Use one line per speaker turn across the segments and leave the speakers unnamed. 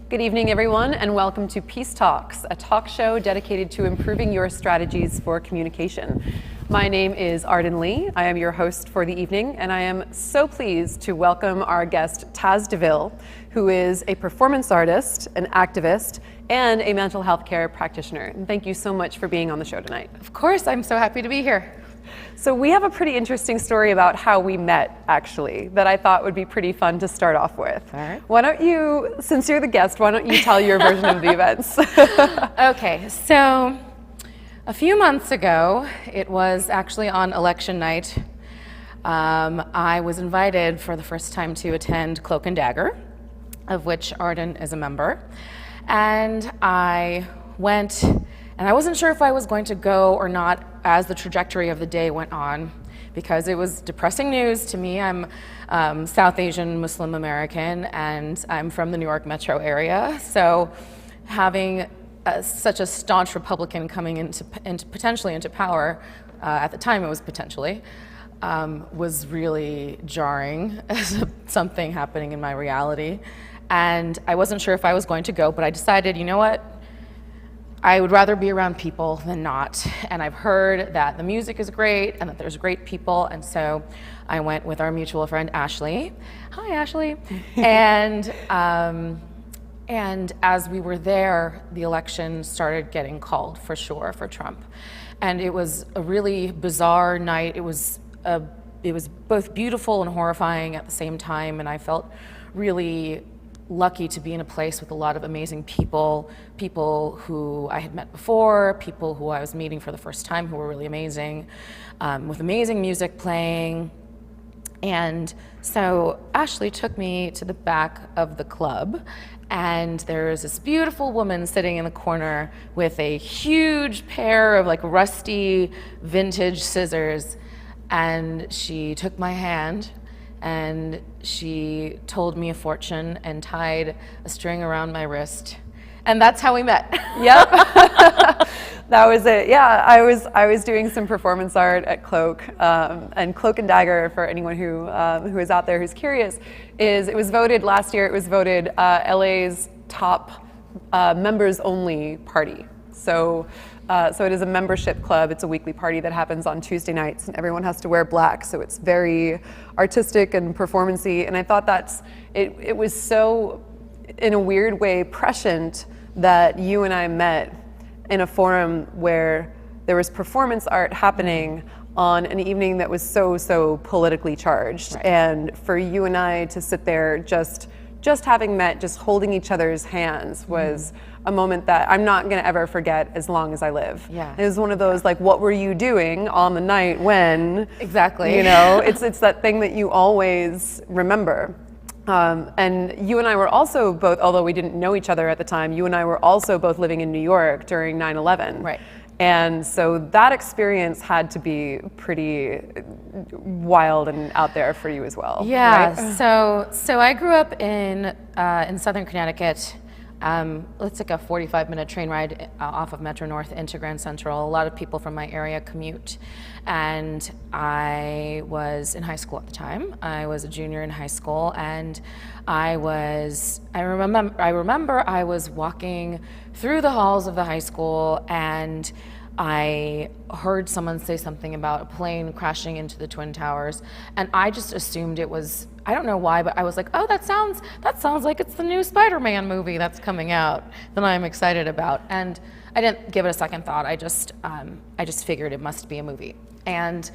Good evening, everyone, and welcome to Peace Talks, a talk show dedicated to improving your strategies for communication. My name is Arden Leigh. I am your host for the evening, and I am so pleased to welcome our guest, Tas DeVille, who is a performance artist, an activist, and a mental health care practitioner. And thank you so much for being on the show tonight.
Of course, I'm so happy to be here.
So we have a pretty interesting story about how we met, actually, that I thought would be pretty fun to start off with.
All right.
Why don't you, since you're the guest, why don't you tell your version of the events?
Okay, so a few months ago, it was actually on election night, I was invited for the first time to attend Cloak and Dagger, of which Arden is a member. And I went, and I wasn't sure if I was going to go or not as the trajectory of the day went on, because it was depressing news to me. I'm South Asian Muslim American, and I'm from the New York metro area. So having such a staunch Republican coming into potentially into power, at the time it was potentially, was really jarring as something happening in my reality. And I wasn't sure if I was going to go, but I decided, you know what? I would rather be around people than not. And I've heard that the music is great and that there's great people. And so I went with our mutual friend, Ashley. Hi, Ashley. And as we were there, the election started getting called for sure for Trump. And it was a really bizarre night. It was both beautiful and horrifying at the same time. And I felt really lucky to be in a place with a lot of amazing people who I had met before, people who I was meeting for the first time who were really amazing, with amazing music playing. And so Ashley took me to the back of the club, and there was this beautiful woman sitting in the corner with a huge pair of like rusty vintage scissors, and she took my hand and she told me a fortune and tied a string around my wrist. And that's how we met.
Yep. That was it. Yeah, I was doing some performance art at Cloak, and Cloak and Dagger, for anyone who is out there who's curious, it was voted last year. It was voted LA's top members only party. So it is a membership club. It's a weekly party that happens on Tuesday nights, and everyone has to wear black. So it's very artistic and performance-y. And I thought it was so, in a weird way, prescient that you and I met in a forum where there was performance art happening on an evening that was so politically charged.
Right.
And for you and I to sit there just having met, just holding each other's hands was a moment that I'm not gonna ever forget as long as I live.
Yeah.
It was one of those like, what were you doing on the night when?
Exactly.
You know, it's that thing that you always remember. And you and I were also both, although we didn't know each other at the time, you and I were also both living in New York during 9/11.
Right.
And so that experience had to be pretty wild and out there for you as well.
Yeah,
right?
so I grew up in Southern Connecticut. It's like a 45-minute train ride off of Metro North into Grand Central. A lot of people from my area commute. And I was in high school at the time. I was a junior in high school, and I remember I was walking through the halls of the high school, and I heard someone say something about a plane crashing into the Twin Towers, and I just assumed it was, I don't know why, but I was like, oh, that sounds like it's the new Spider-Man movie that's coming out that I'm excited about. And I didn't give it a second thought. I just figured it must be a movie. And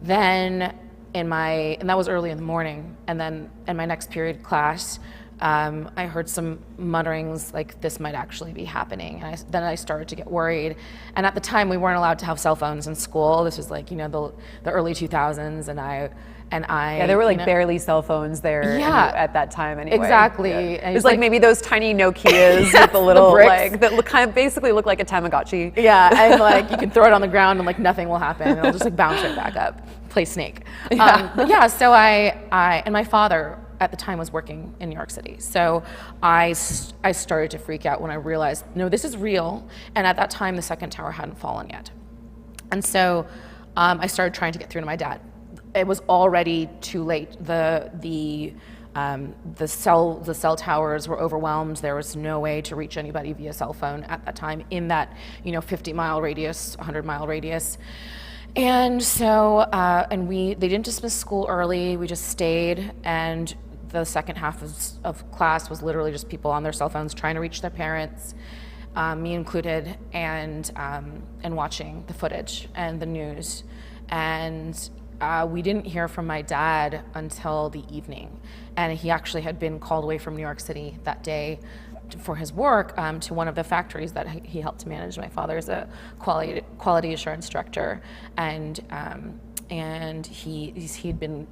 then and that was early in the morning, and then in my next period class, I heard some mutterings like this might actually be happening. And then I started to get worried. And at the time, we weren't allowed to have cell phones in school. This was like, the early 2000s, yeah,
there were like barely cell phones there at that time anyway.
Exactly.
Yeah. It was like maybe those tiny Nokias with the little like that kind of basically look like a Tamagotchi.
Yeah, and like you can throw it on the ground and like nothing will happen. It'll just like bounce right back up. Play Snake. So I and my father at the time was working in New York City. So I started to freak out when I realized, no, this is real. And at that time, the second tower hadn't fallen yet. And so I started trying to get through to my dad. It was already too late. The The cell towers were overwhelmed. There was no way to reach anybody via cell phone at that time in that 50-mile radius, 100-mile radius. And so, they didn't dismiss school early. We just stayed, and the second half of class was literally just people on their cell phones trying to reach their parents, me included, and watching the footage and the news. And we didn't hear from my dad until the evening, and he actually had been called away from New York City that day for his work to one of the factories that he helped to manage. My father is a quality assurance director, and he'd been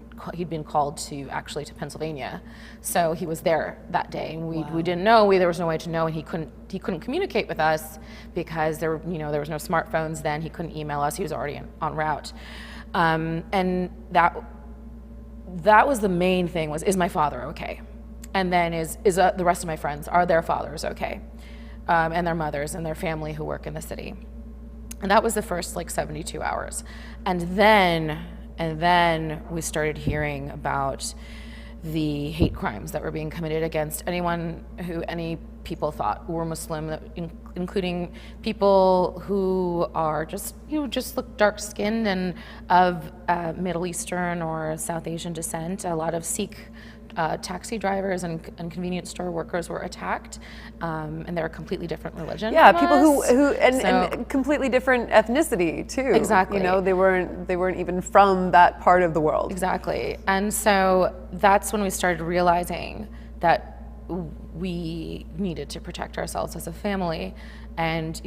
called to Pennsylvania, so he was there that day, and we didn't know. There was no way to know, and he couldn't communicate with us because there was no smartphones then. He couldn't email us. He was already en route, and that was the main thing: is my father okay? And then is the rest of my friends, are their fathers okay? And their mothers and their family who work in the city. And that was the first 72 hours. And then we started hearing about the hate crimes that were being committed against any people thought were Muslim, including people who are just look dark-skinned and of Middle Eastern or South Asian descent. A lot of Sikh taxi drivers and convenience store workers were attacked, and they're a completely different religion.
Yeah, people and completely different ethnicity too.
Exactly.
They weren't even from that part of the world.
Exactly. And so that's when we started realizing that we needed to protect ourselves as a family. And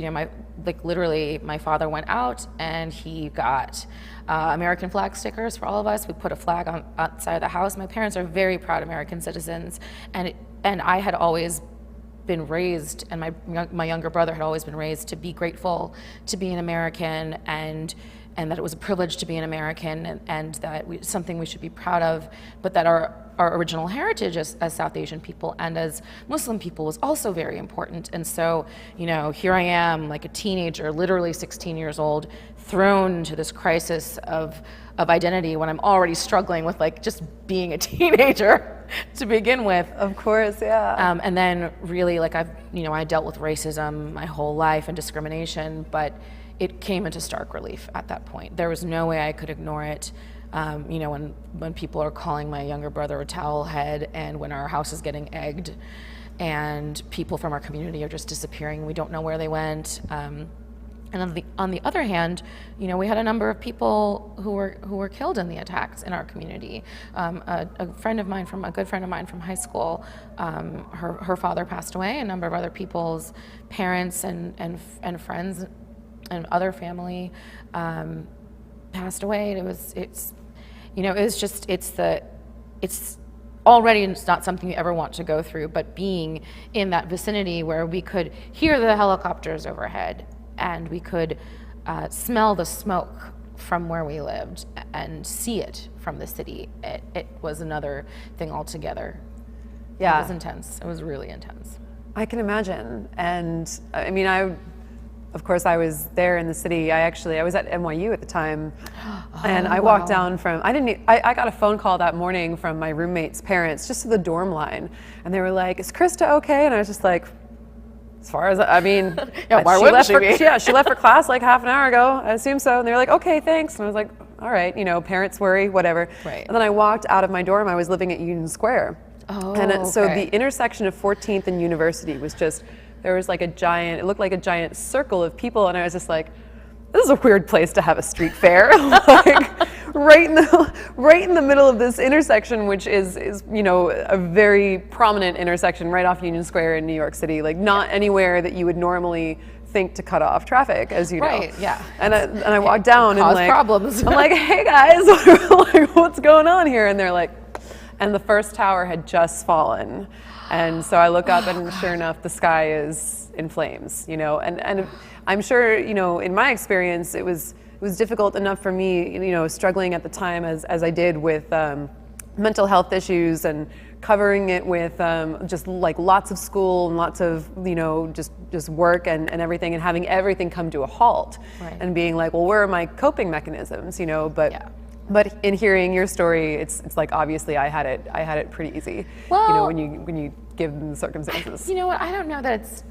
literally, my father went out and he got American flag stickers for all of us. We put a flag outside the house. My parents are very proud American citizens, and I had always been raised, and my younger brother had always been raised to be grateful to be an American, and that it was a privilege to be an American, and that something we should be proud of, but that our original heritage as South Asian people and as Muslim people was also very important. And so, here I am, like a teenager, literally 16 years old, thrown into this crisis of identity when I'm already struggling with just being a teenager to begin with.
Of course, yeah.
And then really, I dealt with racism my whole life and discrimination, but it came into stark relief at that point. There was no way I could ignore it. When people are calling my younger brother a towel head, and when our house is getting egged, and people from our community are just disappearing, we don't know where they went. And on the other hand, we had a number of people who were killed in the attacks in our community. A good friend of mine from high school, her father passed away. A number of other people's parents and friends and other family passed away. It's already not something you ever want to go through, but being in that vicinity where we could hear the helicopters overhead and we could smell the smoke from where we lived and see it from the city, it was another thing altogether.
Yeah.
It was intense. It was really intense.
I can imagine. And I mean, of course, I was there in the city. I was at NYU at the time, and I walked down from, I got a phone call that morning from my roommate's parents just to the dorm line, and they were like, "Is Krista okay?" And I was just like, as far as,
yeah, why wouldn't she be?
Yeah, she left for class half an hour ago, I assume so. And they were like, "Okay, thanks." And I was like, all right, parents worry, whatever.
Right.
And then I walked out of my dorm. I was living at Union Square.
Oh,
and so
okay.
the intersection of 14th and University was just, there was it looked like a giant circle of people, and I was just like, this is a weird place to have a street fair. Right in the middle of this intersection, which is a very prominent intersection right off Union Square in New York City, not anywhere that you would normally think to cut off traffic, as you know.
Right, yeah.
And I walked down and
problems.
I'm like, "Hey guys, what's going on here?" And they're like, and the first tower had just fallen. And so I look up, and sure enough, the sky is in flames, and I'm sure, in my experience, it was difficult enough for me, struggling at the time as I did with mental health issues and covering it with just lots of school and lots of, just work and everything, and having everything come to a halt.
Right.
And being like, well, where are my coping mechanisms, but.
Yeah.
But in hearing your story, it's like obviously I had it pretty easy.
Well,
you know, when you give them the circumstances.
You know what? I don't know that it's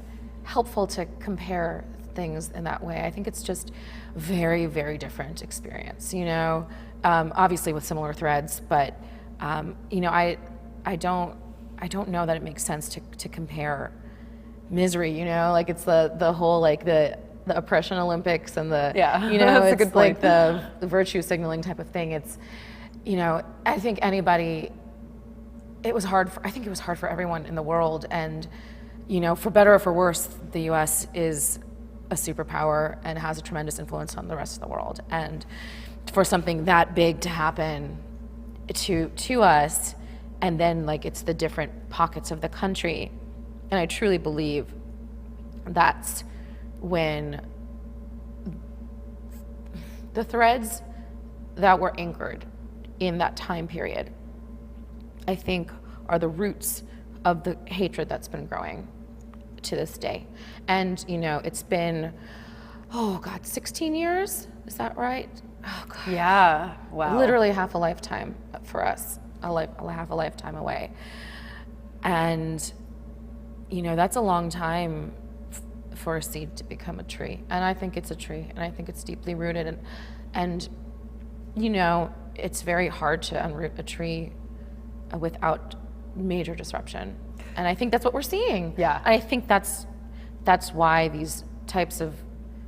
helpful to compare things in that way. I think it's just very, very different experience. You know, obviously with similar threads, but you know, I don't know that it makes sense to compare misery. You know, like it's the whole like the oppression Olympics and the you know
that's
it's
a good point.
like the virtue signaling type of thing. It's, you know, I think anybody. It was hard. I think it was hard for everyone in the world, and you know, for better or for worse, the U.S. is a superpower and has a tremendous influence on the rest of the world. And for something that big to happen to us, and then like it's the different pockets of the country, and I truly believe that's when the threads that were anchored in that time period, I think, are the roots of the hatred that's been growing to this day. And, you know, it's been, 16 years? Is that right? Oh, God.
Yeah, wow.
Literally half a lifetime for us, half a lifetime away. And, you know, that's a long time for a seed to become a tree. And I think it's a tree, and I think it's deeply rooted. And you know, it's very hard to unroot a tree without major disruption. And I think that's what we're seeing.
Yeah.
I think that's why these types of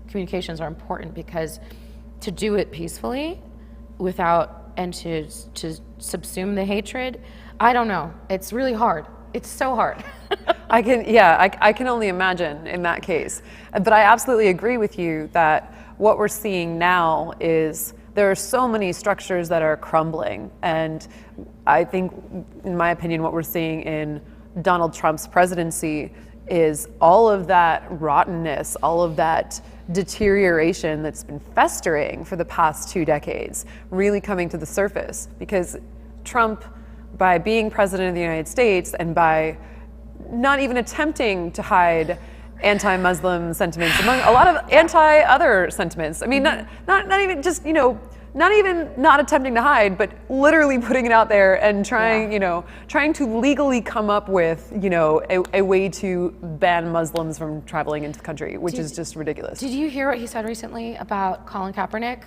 communications are important, because to do it peacefully without, and to subsume the hatred, I don't know. It's really hard. It's so hard.
I can only imagine in that case. But I absolutely agree with you that what we're seeing now is there are so many structures that are crumbling. And I think, in my opinion, what we're seeing in Donald Trump's presidency is all of that rottenness, all of that deterioration that's been festering for the past 2 decades really coming to the surface. Because Trump, by being president of the United States and by not even attempting to hide anti-Muslim sentiments among a lot of anti-other sentiments. I mean, not even just, you know, not even not attempting to hide, but literally putting it out there and trying, you know, trying to legally come up with, you know, a way to ban Muslims from traveling into the country, which is just ridiculous.
Did you hear what he said recently about Colin Kaepernick?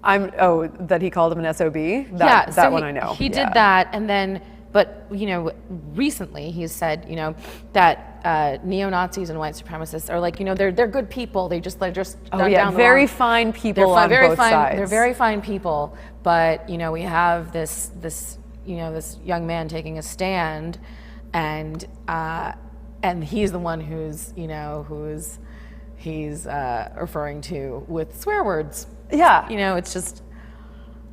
That he called him an SOB? That one I know.
He did that, and then, but, you know, recently he said, you know, that neo-Nazis and white supremacists are like, you know, they're good people. They're just down
very fine people on both sides.
They're very fine people, but, you know, we have this young man taking a stand, and he's the one who's referring to with swear words.
Yeah.
You know, it's just,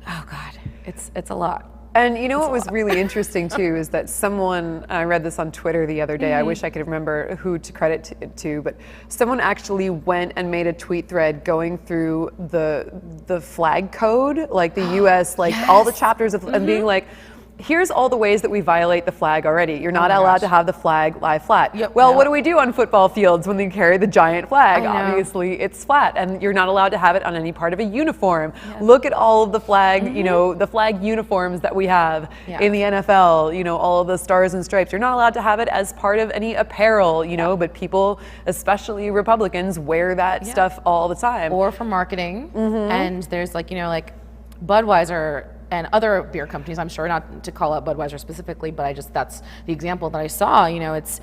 oh God, it's a lot.
And you know what was really interesting too is that someone, I read this on Twitter the other day, I wish I could remember who to credit it to, but someone actually went and made a tweet thread going through the flag code, like the US, like all the chapters of, and being like, here's all the ways that we violate the flag already. You're not allowed to have the flag lie flat. What do we do on football fields when they carry the giant flag? Obviously, it's flat, and you're not allowed to have it on any part of a uniform. Look at all of the flag, you know, the flag uniforms that we have in the NFL, you know, all of the stars and stripes. You're not allowed to have it as part of any apparel, you know, but people, especially Republicans, wear that stuff all the time.
Or for marketing. And there's like, you know, like Budweiser and other beer companies, I'm sure, not to call out Budweiser specifically, but that's the example that I saw. You know, it's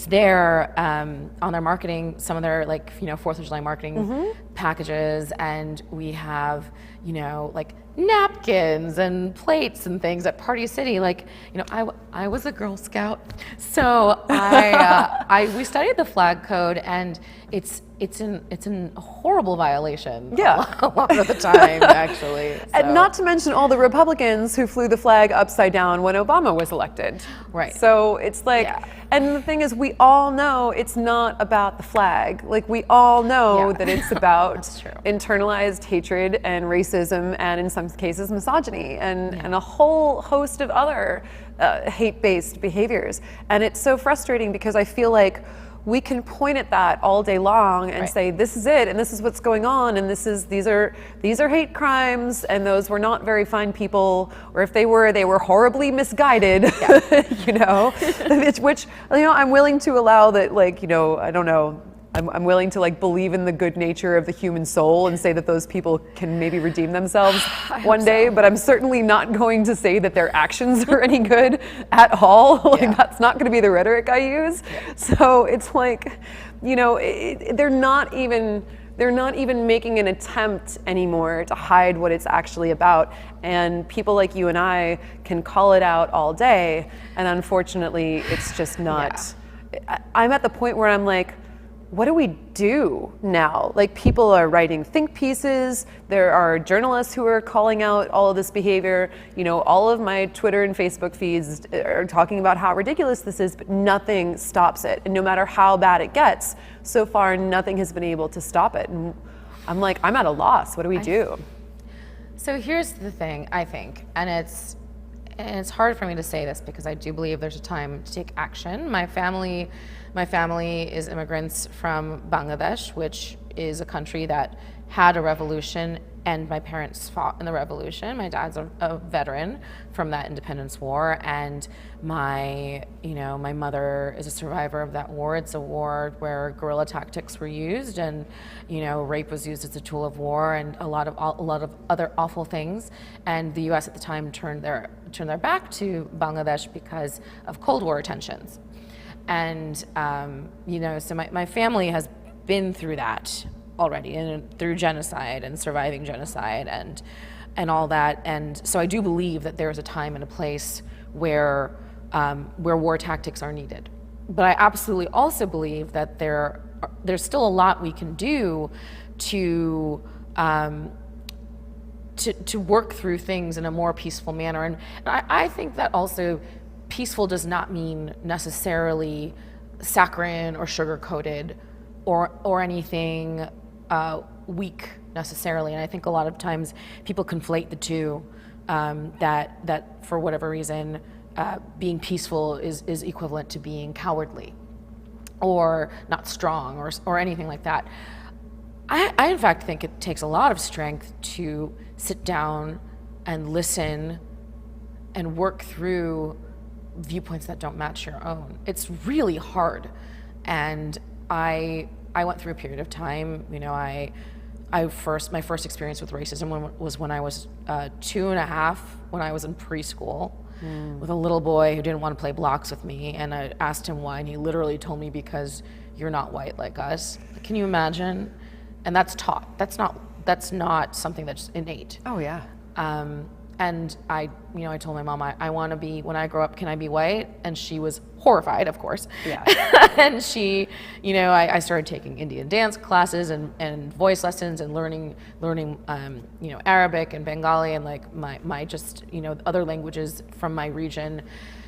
there on their marketing, some of their, like, you know, 4th of July marketing packages, and we have, you know, like napkins and plates and things at Party City. Like, you know, I was a Girl Scout, so we studied the flag code, and it's in horrible violation. A lot of the time, actually. So.
And not to mention all the Republicans who flew the flag upside down when Obama was elected.
Right.
So it's like, and the thing is, we all know it's not about the flag. Like, we all know that it's about internalized hatred and racism, and in some cases misogyny, and a whole host of other hate-based behaviors. And it's so frustrating because I feel like we can point at that all day long and say, this is it, and this is what's going on, and these are hate crimes, and those were not very fine people, or if they were horribly misguided, you know, which, you know, I'm willing to allow that, like, you know, I don't know, I'm willing to like believe in the good nature of the human soul and say that those people can maybe redeem themselves one day, but I'm certainly not going to say that their actions are any good at all. Like, that's not going to be the rhetoric I use. So it's like, you know, they're not even making an attempt anymore to hide what it's actually about. And people like you and I can call it out all day. And unfortunately, it's just not. I'm at the point where I'm like, what do we do now? Like, people are writing think pieces. There are journalists who are calling out all of this behavior. You know, all of my Twitter and Facebook feeds are talking about how ridiculous this is, but nothing stops it. And no matter how bad it gets, so far nothing has been able to stop it. And I'm like, I'm at a loss. What do we do?
So here's the thing, I think, and it's hard for me to say this because I do believe there's a time to take action. My family is immigrants from Bangladesh, which is a country that had a revolution, and my parents fought in the revolution. My dad's a veteran from that independence war, and my mother is a survivor of that war. It's a war where guerrilla tactics were used, and, you know, rape was used as a tool of war, and a lot of other awful things. And the U.S. at the time turned their back to Bangladesh because of Cold War tensions. And, you know, so my family has been through that already, and through genocide and surviving genocide and all that. And so I do believe that there's a time and a place where war tactics are needed. But I absolutely also believe that there's still a lot we can do to work through things in a more peaceful manner. And I think that also peaceful does not mean necessarily saccharine or sugar-coated or anything weak necessarily. And I think a lot of times people conflate the two, that for whatever reason, being peaceful is equivalent to being cowardly or not strong or anything like that. I in fact think it takes a lot of strength to sit down and listen and work through viewpoints that don't match your own. It's really hard. And I went through a period of time, you know, my first experience with racism was when I was 2.5, when I was in preschool, with a little boy who didn't want to play blocks with me, and I asked him why, and he literally told me, because you're not white like us. Can you imagine? And that's taught. That's not something that's innate.
Oh yeah.
And I told my mom, I want to be, when I grow up, can I be white? And she was horrified, of course. Yeah. And she, you know, I started taking Indian dance classes and voice lessons and learning, you know, Arabic and Bengali and like my just, you know, other languages from my region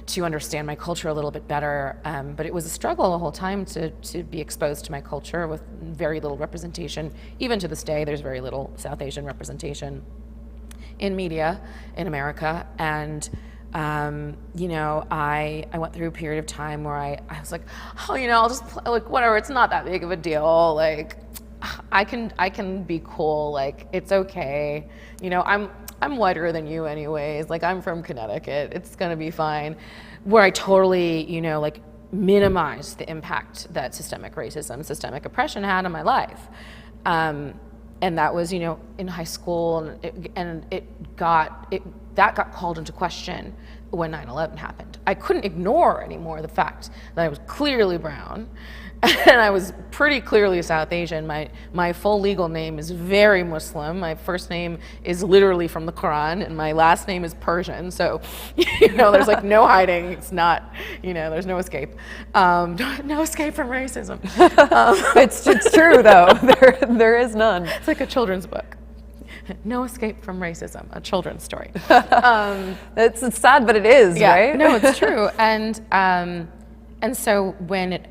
to understand my culture a little bit better. But it was a struggle the whole time to be exposed to my culture with very little representation. Even to this day, there's very little South Asian representation in media in America. And you know, I went through a period of time where I was like, oh, you know, I'll just play, like, whatever, it's not that big of a deal, like I can be cool, like it's okay, you know, I'm whiter than you anyways, like I'm from Connecticut, it's gonna be fine. Where I totally, you know, like minimized the impact that systemic racism, systemic oppression had on my life. And that was, you know, in high school, and that got called into question when 9/11 happened. I couldn't ignore anymore the fact that I was clearly brown, and I was pretty clearly South Asian. My full legal name is very Muslim. My first name is literally from the Quran, and my last name is Persian. So, you know, there's like no hiding. It's not, you know, there's no escape. No escape from racism.
It's true though. There is none.
It's like a children's book. No escape from racism, a children's story.
It's sad, but it is,
yeah,
right?
No, it's true. And so when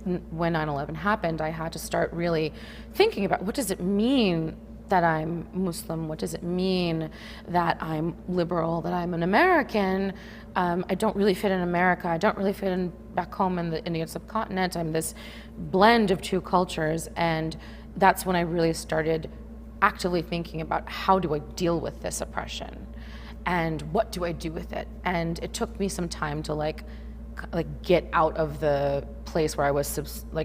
9/11 happened, I had to start really thinking about what does it mean that I'm Muslim? What does it mean that I'm liberal, that I'm an American? I don't really fit in America. I don't really fit in back home in the Indian subcontinent. I'm this blend of two cultures. And that's when I really started actively thinking about, how do I deal with this oppression? And what do I do with it? And it took me some time to like get out of the place where I was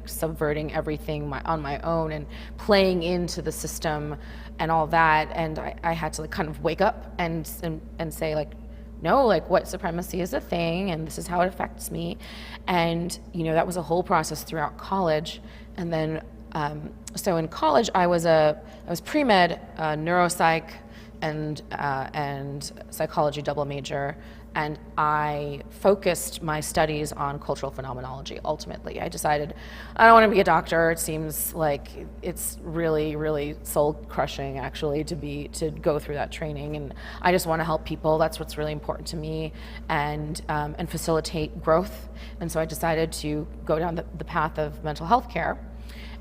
subverting everything on my own and playing into the system and all that. And I had to like kind of wake up and say like, no, like white supremacy is a thing and this is how it affects me. And that was a whole process throughout college. And then so in college I was pre-med, neuropsych and psychology double major, and I focused my studies on cultural phenomenology. Ultimately, I decided I don't want to be a doctor. It seems like it's really, really soul crushing actually to go through that training, and I just want to help people. That's what's really important to me, and facilitate growth. And so I decided to go down the path of mental health care,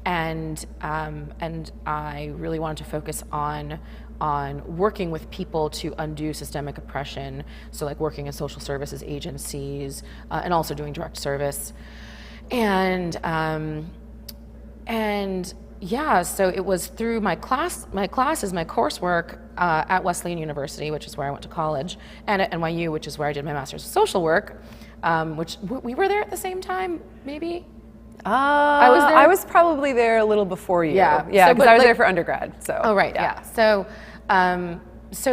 and I really wanted to focus on working with people to undo systemic oppression. So like working in social services agencies, and also doing direct service. And yeah, so it was through my classes, my coursework at Wesleyan University, which is where I went to college, and at NYU, which is where I did my master's of social work, which we were there at the same time, maybe?
I was probably there a little before you. Yeah, because I was there for undergrad. So.
Oh, right, yeah. So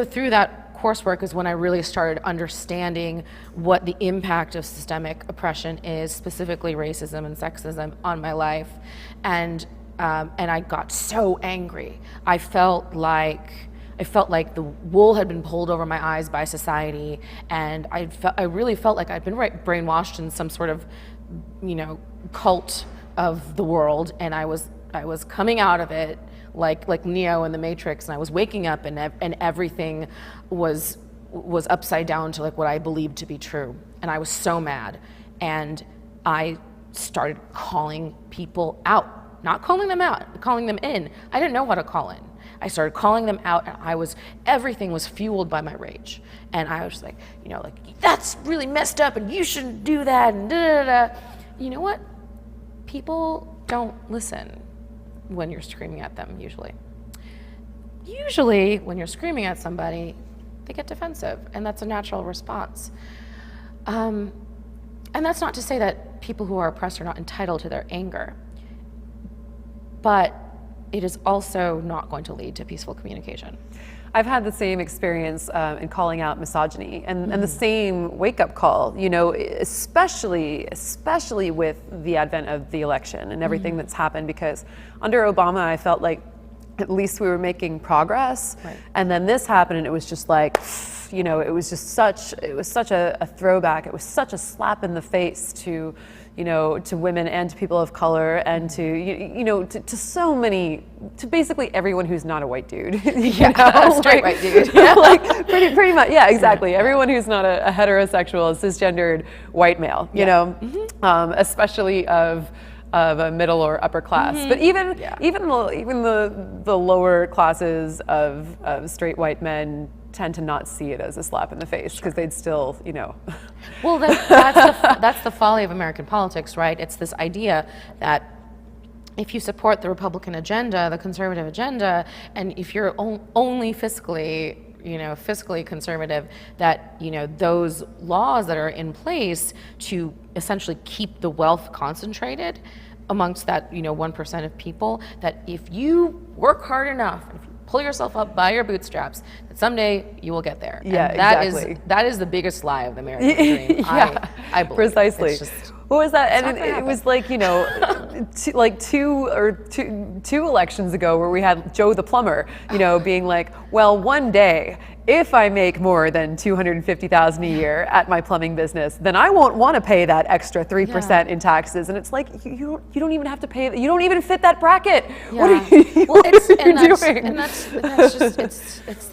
through that coursework is when I really started understanding what the impact of systemic oppression is, specifically racism and sexism, on my life, and I got so angry. I felt like the wool had been pulled over my eyes by society, and I really felt like I'd been brainwashed in some sort of, cult of the world, and I was coming out of it like Neo in the Matrix, and I was waking up and everything was upside down to like what I believed to be true, and I was so mad, and I started calling people out, not calling them out, calling them in. I didn't know how to call in. I started calling them out, and everything was fueled by my rage, and I was like, that's really messed up, and you shouldn't do that, and da da da. You know what? People don't listen when you're screaming at them, usually. Usually, when you're screaming at somebody, they get defensive, and that's a natural response. And that's not to say that people who are oppressed are not entitled to their anger, but it is also not going to lead to peaceful communication.
I've had the same experience in calling out misogyny, and the same wake-up call, especially with the advent of the election and everything that's happened, because under Obama I felt like at least we were making progress, right. And then this happened, and it was just like, it was such a throwback. It was such a slap in the face to women and to people of color, and to so many, to basically everyone who's not a white dude.
Straight white dude.
Like pretty much, yeah, exactly. Everyone who's not a heterosexual, cisgendered white male, especially of a middle or upper class, but even the lower classes of straight white men tend to not see it as a slap in the face, because they'd still,
Well, that's the folly of American politics, right? It's this idea that if you support the Republican agenda, the conservative agenda, and if you're only fiscally conservative, that, those laws that are in place to essentially keep the wealth concentrated amongst that, 1% of people, that if you work hard enough, if you pull yourself up by your bootstraps, that someday you will get there.
Yeah,
and
exactly.
That is the biggest lie of the American dream.
Yeah,
I believe.
Precisely. What was that? And it was like, two elections ago, where we had Joe the plumber, being like, well, one day, if I make more than $250,000 a year at my plumbing business, then I won't want to pay that extra 3% in taxes. And it's like, you don't even have to pay. You don't even fit that bracket. Yeah. What are you doing?
And that's just it's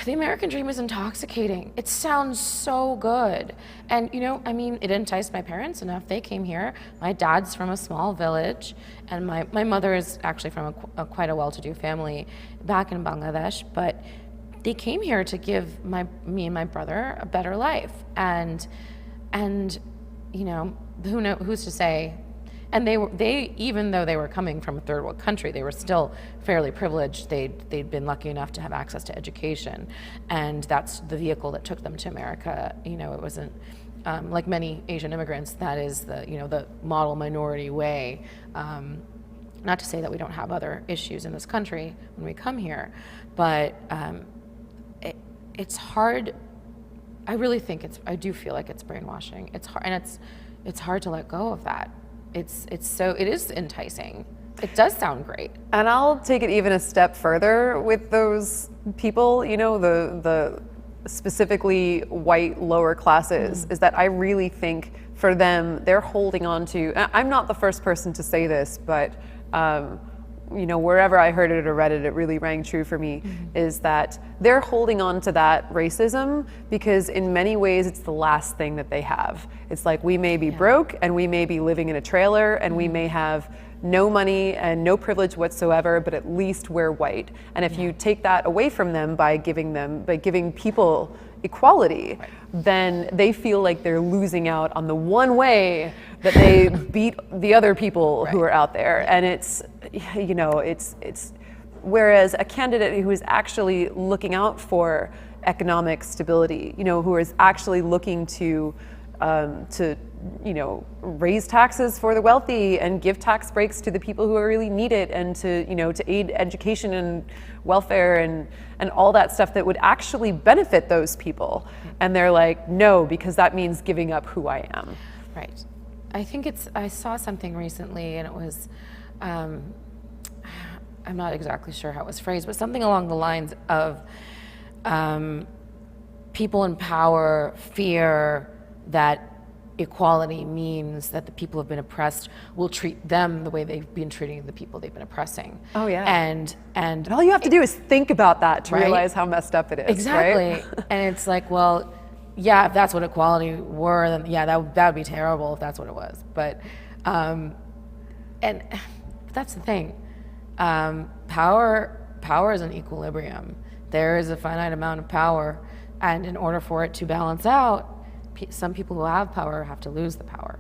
The American dream is intoxicating. It sounds so good. And, I mean, it enticed my parents enough. They came here. My dad's from a small village, and my mother is actually from quite a well-to-do family back in Bangladesh. But they came here to give me and my brother a better life. And who's to say? And they even though they were coming from a third world country, they were still fairly privileged. They'd been lucky enough to have access to education, and that's the vehicle that took them to America. It wasn't like many Asian immigrants. That is the model minority way. Not to say that we don't have other issues in this country when we come here, but it's hard. I really think I do feel like it's brainwashing. It's hard, and it's hard to let go of that. It is enticing. It does sound great.
And I'll take it even a step further with those people, the specifically white lower classes, is that I really think for them, they're holding on to, I'm not the first person to say this, but wherever I heard it or read it, it really rang true for me, is that they're holding on to that racism because in many ways it's the last thing that they have. It's like, we may be broke and we may be living in a trailer and we may have no money and no privilege whatsoever, but at least we're white. And if you take that away from them by giving people equality, then they feel like they're losing out on the one way that they beat the other people who are out there. And it's whereas a candidate who is actually looking out for economic stability, who is actually looking to raise taxes for the wealthy and give tax breaks to the people who really need it, and to aid education and welfare and all that stuff that would actually benefit those people. And they're like, no, because that means giving up who I am.
Right. I think I saw something recently, and it was, I'm not exactly sure how it was phrased, but something along the lines of people in power fear that equality means that the people who have been oppressed will treat them the way they've been treating the people they've been oppressing.
Oh yeah.
And
all you have to do is think about that to realize how messed up it is.
Exactly.
Right?
And it's like, well, yeah, if that's what equality were, then yeah, that would be terrible if that's what it was. But and that's the thing. Power is an equilibrium. There is a finite amount of power, and in order for it to balance out, some people who have power have to lose the power.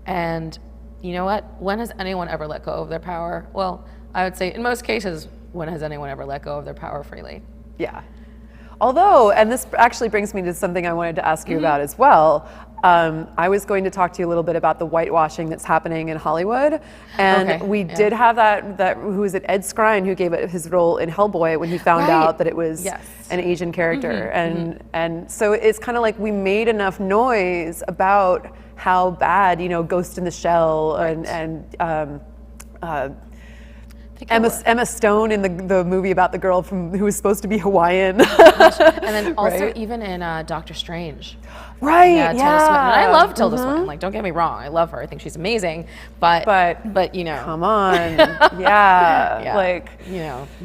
And you know what? When has anyone ever let go of their power? Well, I would say in most cases, when has anyone ever let go of their power freely?
Yeah. Although, and this actually brings me to something I wanted to ask you about as well. I was going to talk to you a little bit about the whitewashing that's happening in Hollywood. And we did have that, who was it, Ed Skrein, who gave it his role in Hellboy when he found out that it was an Asian character. And so it's kind of like we made enough noise about how bad, Ghost in the Shell and Emma Stone in the movie about the girl who was supposed to be Hawaiian.
And then also even in Doctor Strange.
Right,
yeah. Tilda Swinton. And I love Tilda Swinton. Like, don't get me wrong, I love her. I think she's amazing. But
come on, yeah, like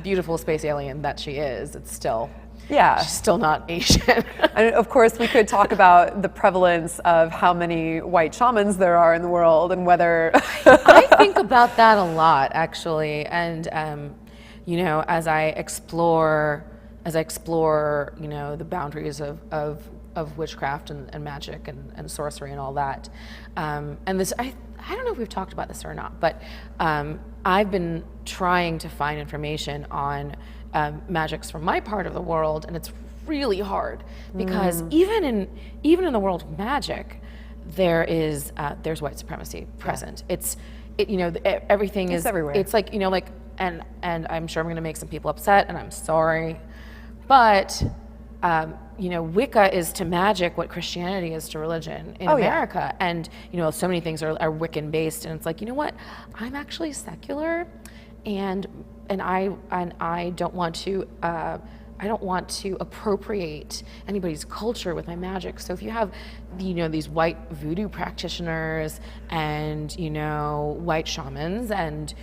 beautiful space alien that she is. It's still.
Yeah.
She's still not Asian.
And of course, we could talk about the prevalence of how many white shamans there are in the world and whether.
I think about that a lot, actually. And, as I explore, the boundaries of witchcraft and magic and sorcery and all that. And this, I don't know if we've talked about this or not, but I've been trying to find information on magics from my part of the world, and it's really hard because even in the world of magic, there's white supremacy present. Everything is
everywhere.
It's like and I'm sure I'm going to make some people upset, and I'm sorry, but Wicca is to magic what Christianity is to religion in America, and so many things are Wiccan based, and it's like, what, I'm actually secular, and I don't want to appropriate anybody's culture with my magic. So if you have these white voodoo practitioners and white shamans and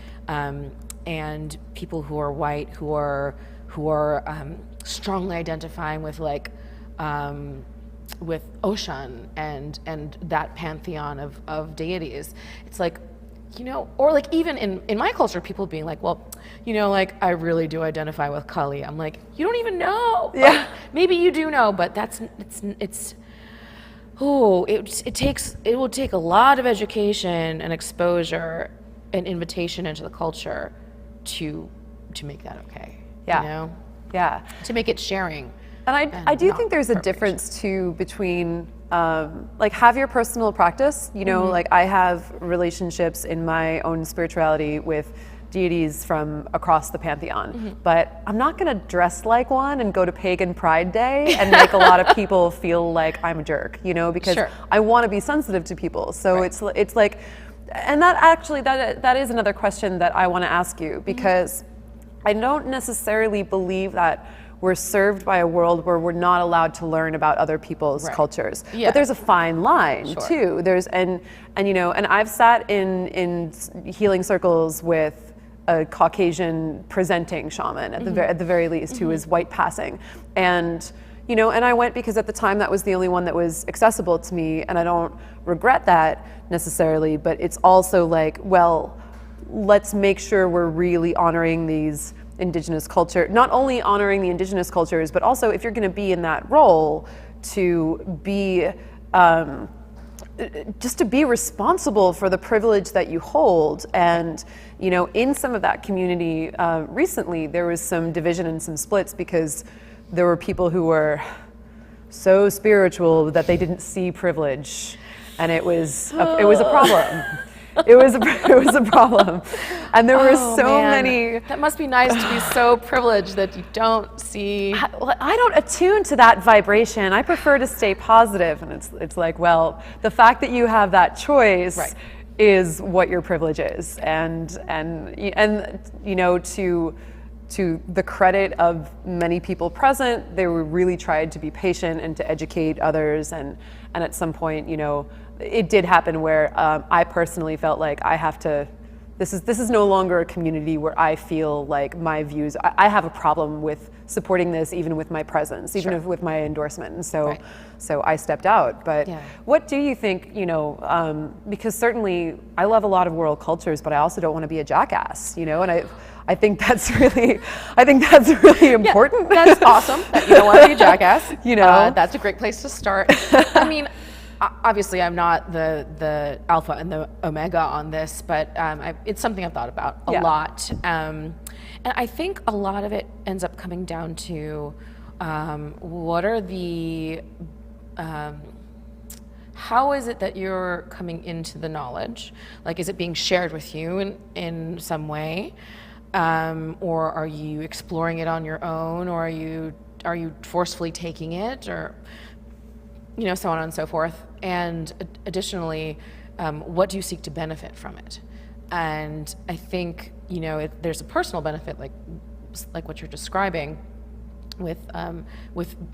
people who are white who are strongly identifying with like with Ocean and that pantheon of deities. It's like, you know, or like even in my culture, people being like, well, you know, like I really do identify with Kali. I'm like, you don't even know.
Yeah.
Like, maybe you do know, but it will take a lot of education and exposure and invitation into the culture to make that okay.
Yeah.
You know?
Yeah.
To make it sharing.
And I do think there's a
appropriation.
difference too between like have your personal practice, you know, like I have relationships in my own spirituality with deities from across the pantheon, but I'm not gonna dress like one and go to Pagan Pride Day and make a lot of people feel like I'm a jerk, you know, because
Sure.
I wanna be sensitive to people. So
Right.
it's like, and that actually, that is another question that I wanna ask you, because I don't necessarily believe that we're served by a world where we're not allowed to learn about other people's
Right.
cultures.
Yeah.
But there's a fine line
Sure.
too. There's and you know, and I've sat in healing circles with a Caucasian presenting shaman at the very least, who is white passing, and you know, and I went because at the time that was the only one that was accessible to me, and I don't regret that necessarily. But it's also like, well, let's make sure we're really honoring these indigenous culture, not only honoring the indigenous cultures, but also if you're going to be in that role, to be just to be responsible for the privilege that you hold. And you know, in some of that community recently, there was some division and some splits because there were people who were so spiritual that they didn't see privilege, and it was a problem. It was a problem, and there were so many.
That must be nice to be so privileged that you don't see.
I don't attune to that vibration. I prefer to stay positive, and it's like, well, the fact that you have that choice
Right.
is what your privilege is, and you know, to the credit of many people present, they were really tried to be patient and to educate others, and at some point, you know, it did happen where I personally felt like I have to. This is no longer a community where I feel like my views. I have a problem with supporting this, even with my presence, even
Sure.
if with my endorsement, and so
Right.
so I stepped out. But
Yeah.
what do you think? You know, because certainly I love a lot of world cultures, but I also don't want to be a jackass. You know, and I think that's really important.
That's awesome that you don't want to be a jackass.
You know?
That's a great place to start. I mean, obviously I'm not the alpha and the omega on this, but it's something I've thought about a
Yeah.
lot. And I think a lot of it ends up coming down to what are the, how is it that you're coming into the knowledge? Like, is it being shared with you in some way? Or are you exploring it on your own, or are you forcefully taking it, or you know, so on and so forth. And additionally, what do you seek to benefit from it? And I think, you know, there's a personal benefit, like what you're describing, with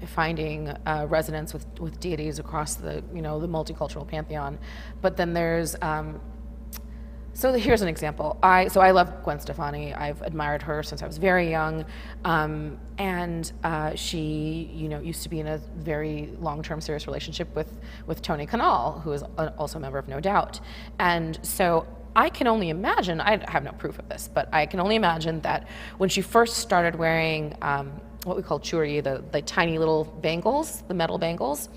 finding resonance with deities across the, you know, the multicultural pantheon. But then there's so here's an example. I love Gwen Stefani. I've admired her since I was very young, and she, you know, used to be in a very long-term serious relationship with Tony Kanal, who is also a member of No Doubt. And so I can only imagine. I have no proof of this, but I can only imagine that when she first started wearing what we call churi, the tiny little bangles, the metal bangles,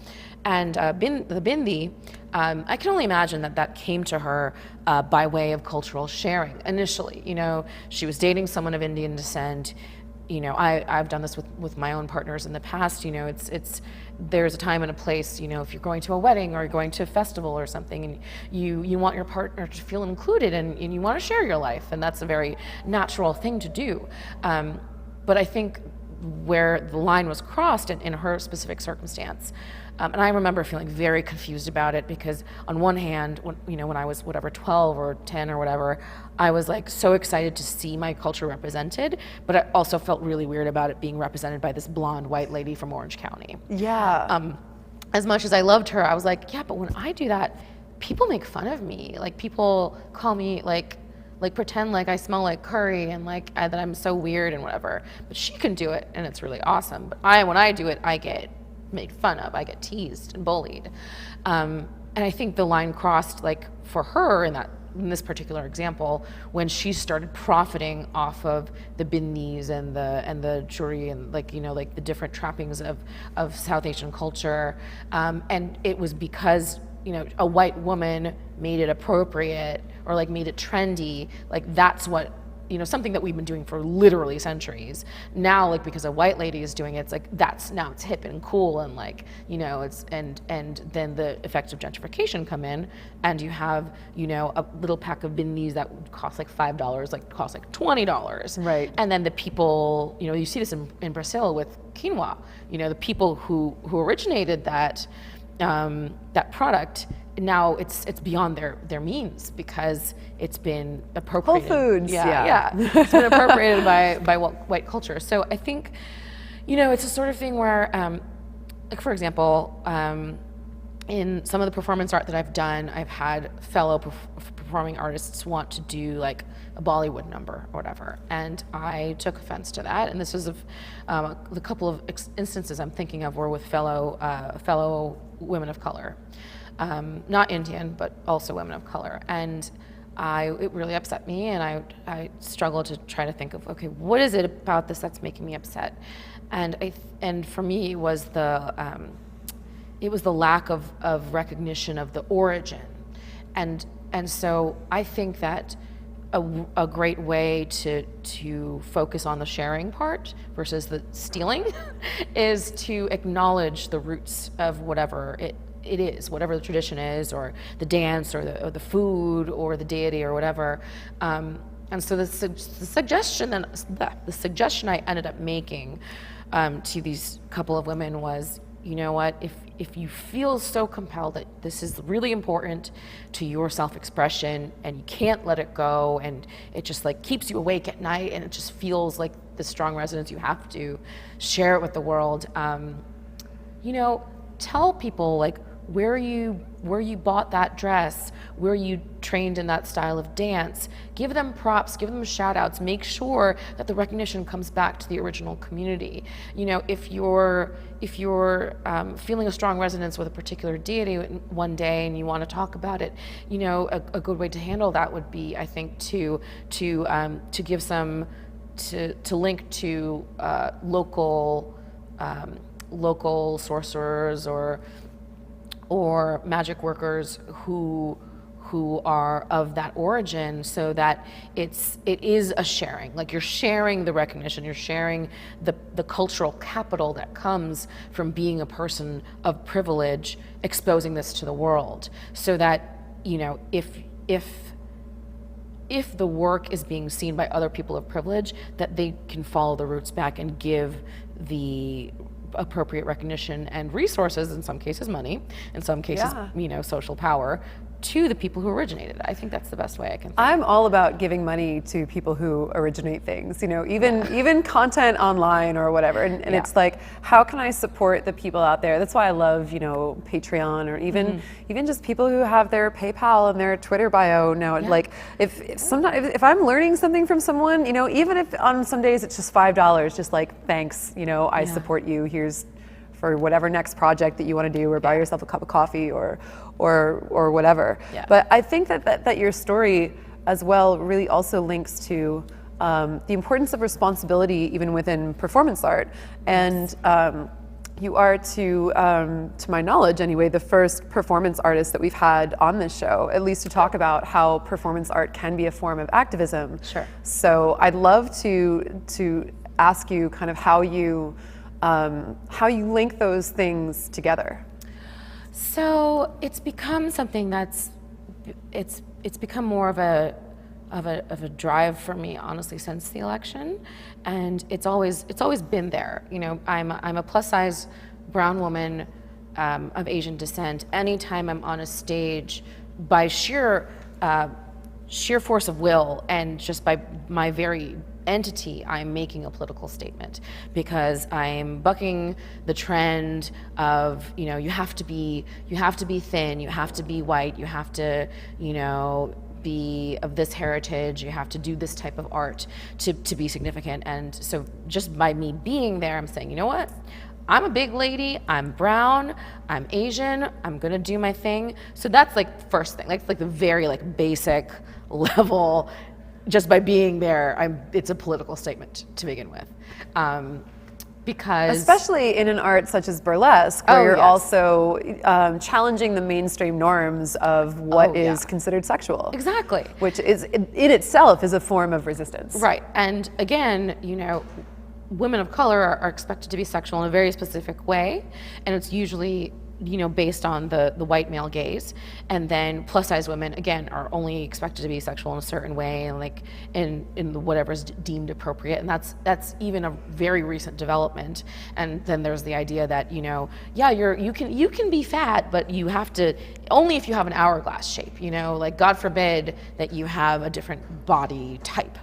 and the bindi, I can only imagine that came to her by way of cultural sharing initially. You know, she was dating someone of Indian descent. You know, I've done this with my own partners in the past. You know, it's there's a time and a place. You know, if you're going to a wedding or you're going to a festival or something, and you want your partner to feel included, and you want to share your life, and that's a very natural thing to do. But I think where the line was crossed in her specific circumstance. And I remember feeling very confused about it, because on one hand, when I was 12 or 10 or whatever, I was like so excited to see my culture represented, but I also felt really weird about it being represented by this blonde white lady from Orange County.
Yeah.
As much as I loved her, I was like, yeah, but when I do that, people make fun of me. Like, people call me like like pretend like I smell like curry and like that I'm so weird and whatever. But she can do it, and it's really awesome. But when I do it, I get made fun of, I get teased and bullied. And I think the line crossed, like for her in this particular example, when she started profiting off of the bindis and the jewelry and like, you know, like the different trappings of South Asian culture. And it was because, you know, a white woman made it appropriate or like made it trendy. Like that's what, you know, something that we've been doing for literally centuries. Now, like because a white lady is doing it, it's like now it's hip and cool and like, you know, it's and then the effects of gentrification come in, and you have, you know, a little pack of bindis that would cost like $5, like cost like $20.
Right.
And then the people, you know, you see this in Brazil with quinoa. You know, the people who originated that product, now it's beyond their means because it's been appropriated.
Whole Foods, yeah.
It's been appropriated by white culture. So I think, you know, it's a sort of thing where, like for example, in some of the performance art that I've done, I've had fellow performing artists want to do like a Bollywood number or whatever, and I took offense to that. And this is the couple of instances I'm thinking of were with fellow women of color. Not Indian, but also women of color. And it really upset me, and I struggled to try to think of, okay, what is it about this that's making me upset? And for me, it was the lack of recognition of the origin. And so I think that a great way to focus on the sharing part versus the stealing is to acknowledge the roots of whatever it is, whatever the tradition is, or the dance, or the food, or the deity, or whatever. And so the suggestion I ended up making to these couple of women was, you know what, if you feel so compelled that this is really important to your self-expression and you can't let it go, and it just like keeps you awake at night, and it just feels like the strong resonance, you have to share it with the world. You know, tell people like where you bought that dress, where you trained in that style of dance. Give them props, give them shout outs, make sure that the recognition comes back to the original community. You know, if you're feeling a strong resonance with a particular deity one day and you want to talk about it, you know, a good way to handle that would be, I think, to give some, to link to local sorcerers or magic workers who are of that origin, so that it is a sharing. Like you're sharing the recognition, you're sharing the cultural capital that comes from being a person of privilege, exposing this to the world, so that, you know, if the work is being seen by other people of privilege, that they can follow the roots back and give the appropriate recognition and resources, in some cases money, in some cases, you know, social power, to the people who originated it. I think that's the best way I can think.
I'm all about giving money to people who originate things, you know, even content online or whatever. And it's like, how can I support the people out there? That's why I love, you know, Patreon, or even just people who have their PayPal and their Twitter bio now. Like if I'm learning something from someone, you know, even if on some days it's just $5, just like, thanks, you know, I support you. Here's for whatever next project that you want to do, or buy yourself a cup of coffee or whatever. But I think that your story as well really also links to the importance of responsibility even within performance art. And you are, to my knowledge anyway, the first performance artist that we've had on this show, at least to talk about how performance art can be a form of activism.
Sure.
So I'd love to ask you kind of how you link those things together.
So it's become something that's it's become more of a drive for me, honestly, since the election, and it's always been there. You know, I'm a plus size brown woman of Asian descent. Anytime I'm on a stage, by sheer force of will and just by my very entity, I'm making a political statement, because I'm bucking the trend of, you know, you have to be thin, you have to be white, you have to, you know, be of this heritage, you have to do this type of art to be significant. And so just by me being there, I'm saying, you know what? I'm a big lady, I'm brown, I'm Asian, I'm gonna do my thing. So that's like first thing, like the very like basic level. Just by being there, it's a political statement to begin with. Because
especially in an art such as burlesque, where you're
yes.
also challenging the mainstream norms of what is considered sexual.
Exactly.
Which is in itself is a form of resistance.
Right. And again, women of color are expected to be sexual in a very specific way, and it's usually based on the white male gaze. And then plus size women, again, are only expected to be sexual in a certain way, and like in whatever's deemed appropriate. And that's even a very recent development. And then there's the idea that, you can be fat, but you have to, only if you have an hourglass shape, like God forbid that you have a different body type.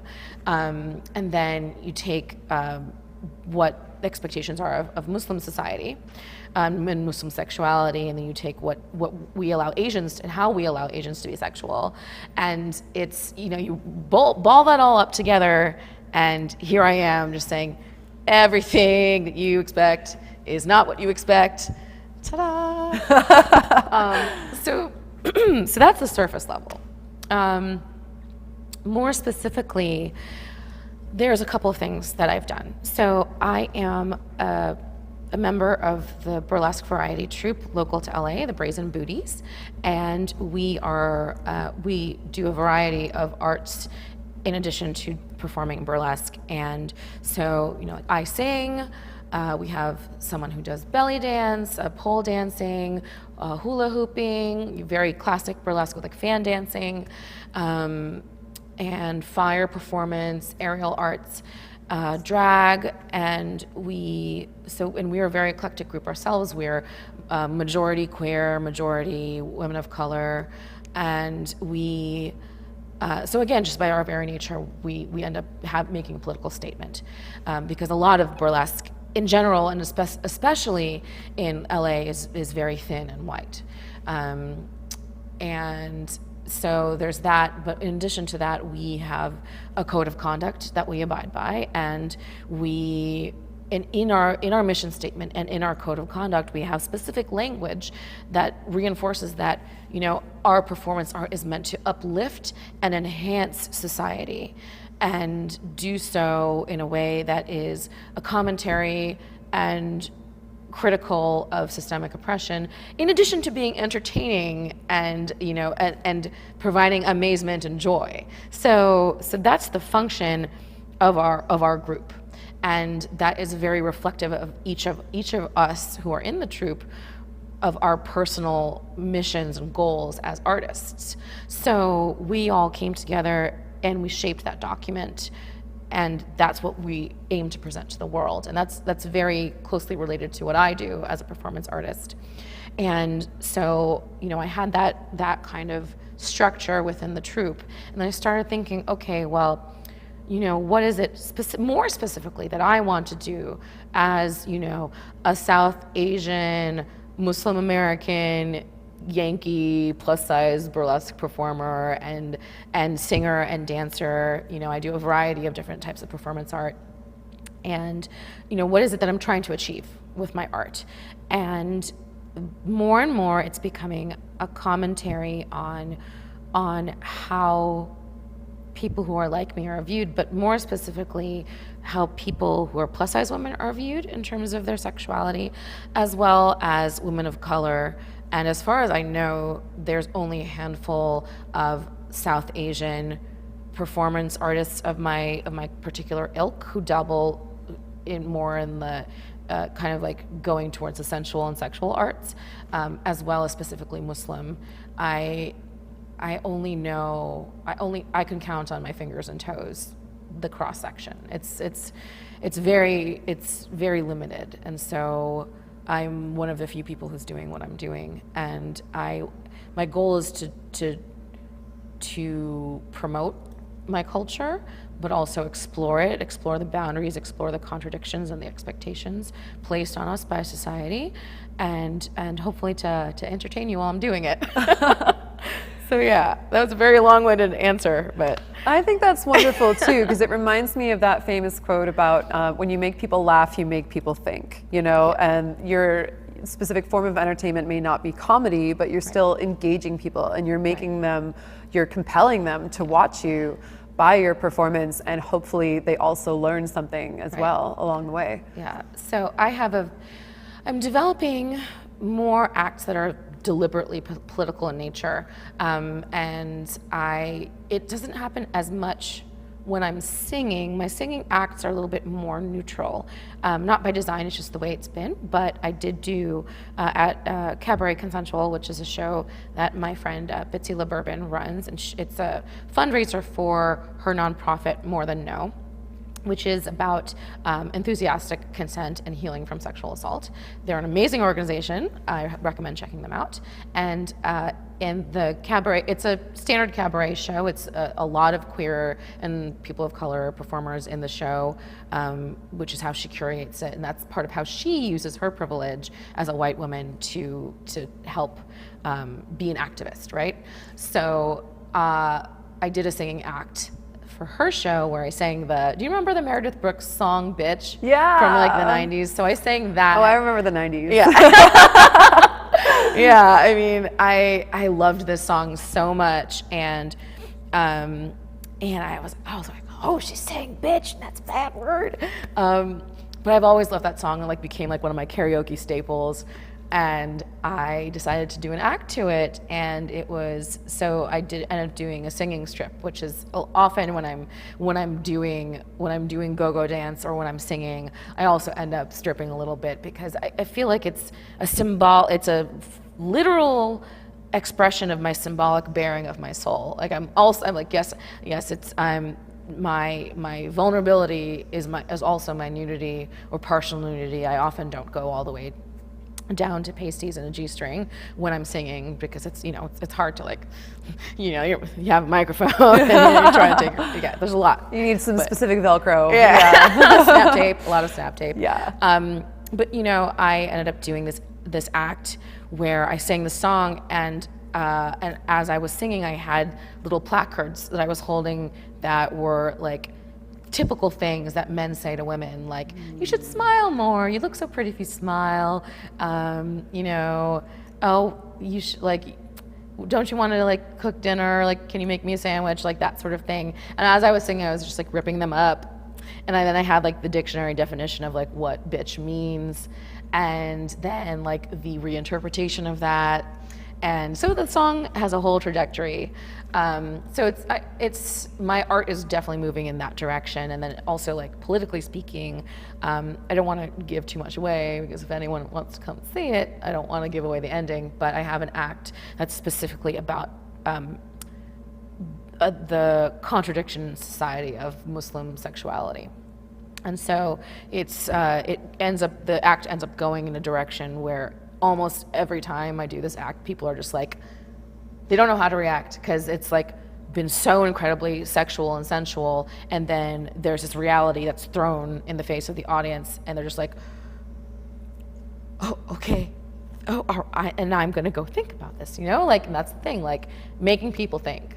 And then you take what the expectations are of Muslim society, and Muslim sexuality, and then you take what we allow Asians and how we allow Asians to be sexual, and it's you ball that all up together, and here I am just saying everything that you expect is not what you expect. Ta-da! So that's the surface level. More specifically, there's a couple of things that I've done. So I am a member of the burlesque variety troupe local to LA, the Brazen Booties, and we do a variety of arts in addition to performing burlesque. And so, I sing. We have someone who does belly dance, pole dancing, hula hooping, very classic burlesque with like fan dancing, and fire performance, aerial arts, drag, and we are a very eclectic group ourselves. We're majority queer, majority women of color, and we. So again, just by our very nature, we end up making a political statement, because a lot of burlesque in general, and especially in LA, is very thin and white, and so there's that. But in addition to that, we have a code of conduct that we abide by, and in our mission statement and in our code of conduct, we have specific language that reinforces that our performance art is meant to uplift and enhance society, and do so in a way that is a commentary and critical of systemic oppression, in addition to being entertaining and and providing amazement and joy. So that's the function of our group, and that is very reflective of each of us who are in the troupe, of our personal missions and goals as artists. So we all came together and we shaped that document, and that's what we aim to present to the world. And that's very closely related to what I do as a performance artist. And so, I had that kind of structure within the troupe. And then I started thinking, okay, well, what is it more specifically that I want to do as, a South Asian, Muslim American, Yankee plus size burlesque performer and singer and dancer. I do a variety of different types of performance art. And what is it that I'm trying to achieve with my art? And more it's becoming a commentary on how people who are like me are viewed, but more specifically how people who are plus size women are viewed in terms of their sexuality, as well as women of color. And as far as I know, there's only a handful of South Asian performance artists of my particular ilk who dabble more in the kind of like going towards the sensual and sexual arts, as well as specifically Muslim. I can count on my fingers and toes the cross section. It's very limited, and so I'm one of the few people who's doing what I'm doing, and my goal is to promote my culture, but also explore the boundaries, explore the contradictions and the expectations placed on us by society, and hopefully to entertain you while I'm doing it. So yeah, that was a very long-winded answer, but
I think that's wonderful too, because it reminds me of that famous quote about when you make people laugh, you make people think, you know, and your specific form of entertainment may not be comedy, but you're still engaging people and you're making them, you're compelling them to watch you by your performance, and hopefully they also learn something as well along the way.
Yeah, so I'm developing more acts that are deliberately political in nature, and it doesn't happen as much when I'm singing. My singing acts are a little bit more neutral, not by design, it's just the way it's been, but I did do at Cabaret Consensual, which is a show that my friend Bitsy LeBourbon runs, and it's a fundraiser for her nonprofit More Than No, which is about enthusiastic consent and healing from sexual assault. They're an amazing organization. I recommend checking them out. And in the cabaret, it's a standard cabaret show. It's a lot of queer and people of color performers in the show, which is how she curates it. And that's part of how she uses her privilege as a white woman to help be an activist, right? So I did a singing act for her show where I sang do you remember the Meredith Brooks song Bitch?
Yeah.
From like the 90s. So I sang that.
Oh, I remember the 90s.
Yeah. Yeah, I mean, I loved this song so much, and I was like, oh, she's saying bitch, and that's a bad word. But I've always loved that song, and like became like one of my karaoke staples. And I decided to do an act to it, and I end up doing a singing strip, which is often when I'm doing go-go dance or when I'm singing, I also end up stripping a little bit because I feel like it's a literal expression of my symbolic bearing of my soul. Like I'm like yes, it's my vulnerability is also my nudity or partial nudity. I often don't go all the way down to pasties and a G-string when I'm singing because it's hard to you have a microphone and you're trying to take there's a lot.
You need some specific Velcro.
Yeah. Snap tape, a lot of snap tape.
Yeah.
But I ended up doing this act where I sang the song and as I was singing I had little placards that I was holding that were like typical things that men say to women, like, you should smile more, you look so pretty if you smile, you should, like, don't you want to like cook dinner, like, can you make me a sandwich, like that sort of thing. And as I was singing I was just like ripping them up, and then I had like the dictionary definition of like what bitch means, and then like the reinterpretation of that. And so the song has a whole trajectory. So it's my art is definitely moving in that direction. And then also like politically speaking, I don't want to give too much away because if anyone wants to come see it, I don't want to give away the ending, but I have an act that's specifically about the contradiction society of Muslim sexuality. And so the act ends up going in a direction where almost every time I do this act, people are just like, they don't know how to react because it's like been so incredibly sexual and sensual, and then there's this reality that's thrown in the face of the audience, and they're just like, oh, okay, and now I'm gonna go think about this, like, and that's the thing, like making people think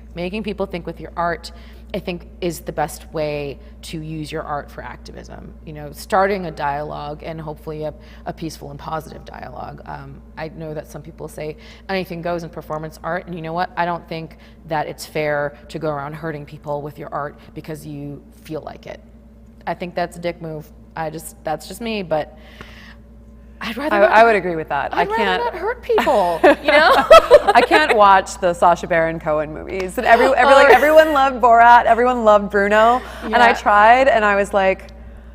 with your art, I think is the best way to use your art for activism, starting a dialogue and hopefully a peaceful and positive dialogue. I know that some people say anything goes in performance art, and you know what? I don't think that it's fair to go around hurting people with your art because you feel like it. I think that's a dick move. That's just me, but I'd rather
I would agree with that.
I'd rather not hurt people,
I can't watch the Sacha Baron Cohen movies. And everyone loved Borat, everyone loved Bruno, and I tried, and I was like,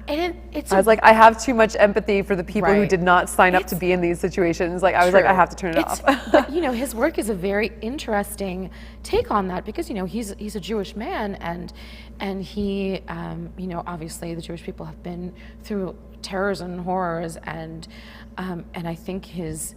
I have too much empathy for the people who did not sign up to be in these situations. Like I was like, I have to turn it off.
But his work is a very interesting take on that because he's a Jewish man, and he obviously the Jewish people have been through terrors and horrors, and I think his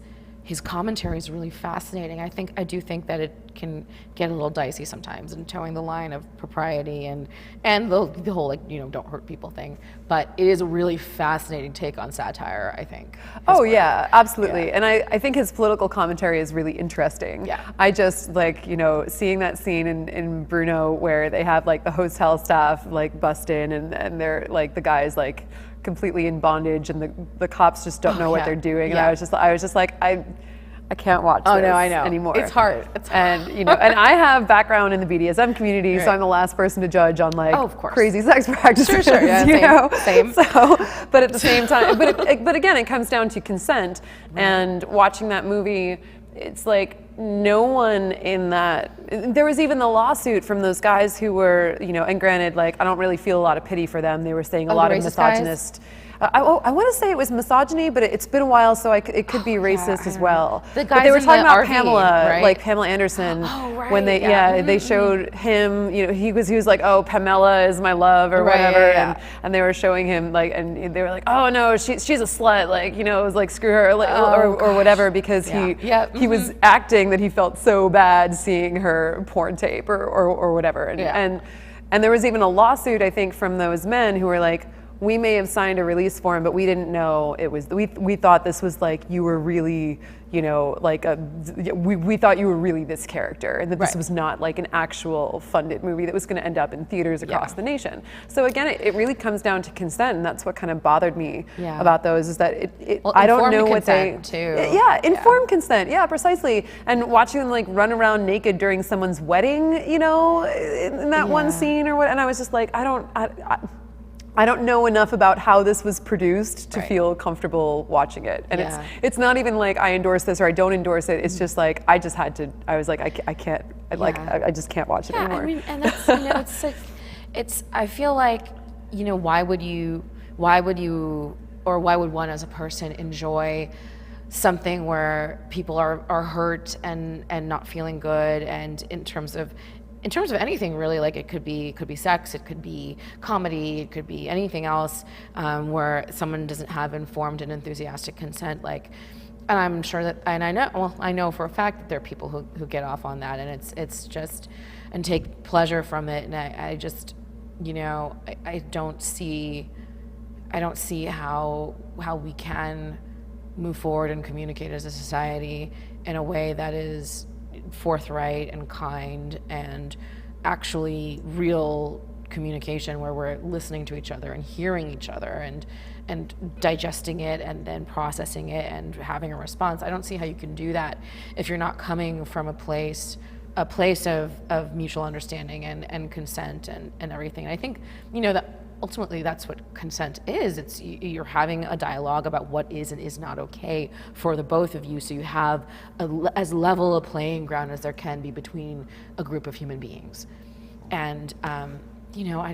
commentary is really fascinating. I do think that it can get a little dicey sometimes, and towing the line of propriety and the whole, like, you know, don't hurt people thing. But it is a really fascinating take on satire, I think.
Oh yeah, absolutely. And I think his political commentary is really interesting.
Yeah.
I just, like, you know, seeing that scene in Bruno where they have like the hotel staff like bust in and they're like, the guy's like completely in bondage and the cops just don't know what they're doing. And I was just like, I can't watch this anymore.
It's hard.
And, you know, and I have background in the BDSM community, so I'm the last person to judge on like crazy sex practices.
Sure, yeah,
you know?
Same.
So, but at the same time, but again, it comes down to consent. And watching that movie, it's like no one in that. There was even the lawsuit from those guys who were, you know, and granted, like, I don't really feel a lot of pity for them. They were saying a lot of misogynist. I want to say it was misogyny, but it's been a while, so it could be racist as well.
The guys
but they were talking about
RV,
Pamela,
right?
like Pamela Anderson, when they they showed him. You know, he was like, oh, Pamela is my love or whatever, and they were showing him like, and they were like, oh no, she's a slut, like, you know, it was like screw her, like, or whatever, because he was acting that he felt so bad seeing her porn tape or whatever, and there was even a lawsuit, I think, from those men who were like, we may have signed a release form, but we didn't know it was, we thought this was like, you were really, you know, like we thought you were really this character, and that this was not like an actual funded movie that was going to end up in theaters across the nation. So again, it really comes down to consent, and that's what kind of bothered me about those, is that I don't know what they, informed consent, precisely. And watching them like run around naked during someone's wedding, you know, in that one scene or what, and I was just like, I don't know enough about how this was produced to feel comfortable watching it. And it's not even like I endorse this or I don't endorse it. It's just like, I just had to, I was like, I can't, I just can't watch it anymore.
I mean, and that's, you know, it's like, I feel like, you know, why would one as a person enjoy something where people are hurt and not feeling good, and in terms of anything really, like it could be sex, it could be comedy, it could be anything else, where someone doesn't have informed and enthusiastic consent, like, and I'm sure that, and I know for a fact that there are people who get off on that, and it's just, and take pleasure from it, and I just, you know, I don't see how we can move forward and communicate as a society in a way that is forthright and kind and actually real communication, where we're listening to each other and hearing each other and digesting it and then processing it and having a response. I don't see how you can do that if you're not coming from a place of mutual understanding and consent and everything. And I think, you know, that ultimately that's what consent is. It's you're having a dialogue about what is and is not okay for the both of you, so you have as level a playing ground as there can be between a group of human beings. And you know, I